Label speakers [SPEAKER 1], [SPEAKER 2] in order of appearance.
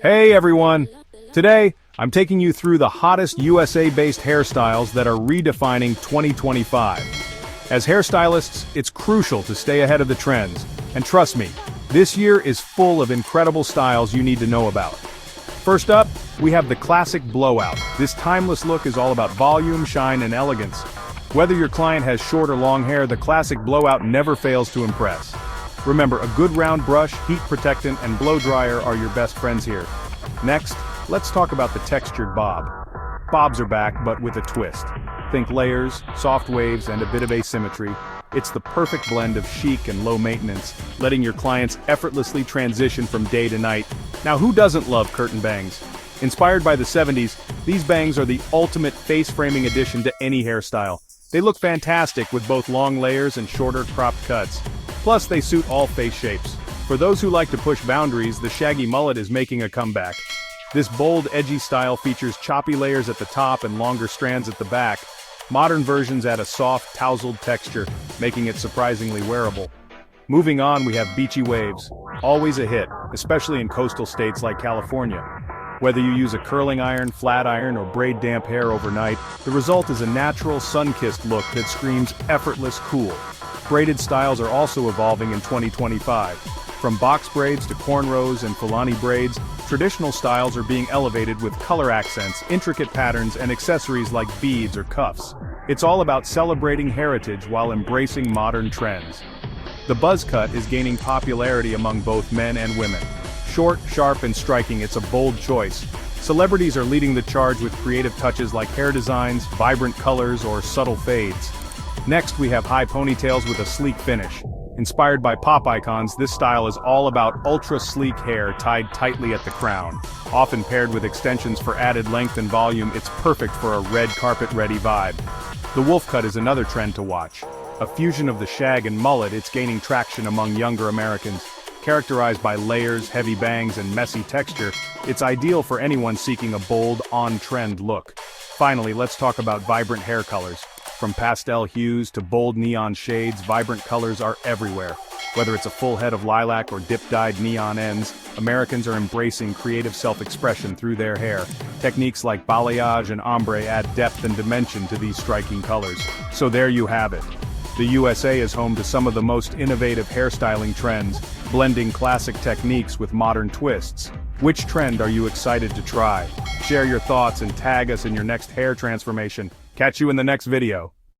[SPEAKER 1] Hey everyone! Today, I'm taking you through the hottest USA-based hairstyles that are redefining 2025. As hairstylists, it's crucial to stay ahead of the trends, and trust me, this year is full of incredible styles you need to know about. First up, we have the classic blowout. This timeless look is all about volume, shine, and elegance. Whether your client has short or long hair, the classic blowout never fails to impress. Remember, a good round brush, heat protectant, and blow dryer are your best friends here. Next, let's talk about the textured bob. Bobs are back, but with a twist. Think layers, soft waves, and a bit of asymmetry. It's the perfect blend of chic and low maintenance, letting your clients effortlessly transition from day to night. Now, who doesn't love curtain bangs? Inspired by the 70s, these bangs are the ultimate face-framing addition to any hairstyle. They look fantastic with both long layers and shorter cropped cuts. Plus, they suit all face shapes. For those who like to push boundaries, the shaggy mullet is making a comeback. This bold, edgy style features choppy layers at the top and longer strands at the back. Modern versions add a soft, tousled texture, making it surprisingly wearable. Moving on, we have beachy waves. Always a hit, especially in coastal states like California. Whether you use a curling iron, flat iron, or braid damp hair overnight, the result is a natural, sun-kissed look that screams effortless cool. Braided styles are also evolving in 2025. From box braids to cornrows and Fulani braids, traditional styles are being elevated with color accents, intricate patterns, and accessories like beads or cuffs. It's all about celebrating heritage while embracing modern trends. The buzz cut is gaining popularity among both men and women. Short, sharp, and striking, it's a bold choice. Celebrities are leading the charge with creative touches like hair designs, vibrant colors, or subtle fades. Next, we have high ponytails with a sleek finish. Inspired by pop icons, this style is all about ultra-sleek hair tied tightly at the crown. Often paired with extensions for added length and volume, it's perfect for a red carpet-ready vibe. The wolf cut is another trend to watch. A fusion of the shag and mullet, it's gaining traction among younger Americans. Characterized by layers, heavy bangs, and messy texture, it's ideal for anyone seeking a bold, on-trend look. Finally, let's talk about vibrant hair colors. From pastel hues to bold neon shades, vibrant colors are everywhere. Whether it's a full head of lilac or dip-dyed neon ends, Americans are embracing creative self-expression through their hair. Techniques like balayage and ombre add depth and dimension to these striking colors. So there you have it. The USA is home to some of the most innovative hairstyling trends, blending classic techniques with modern twists. Which trend are you excited to try? Share your thoughts and tag us in your next hair transformation. Catch you in the next video.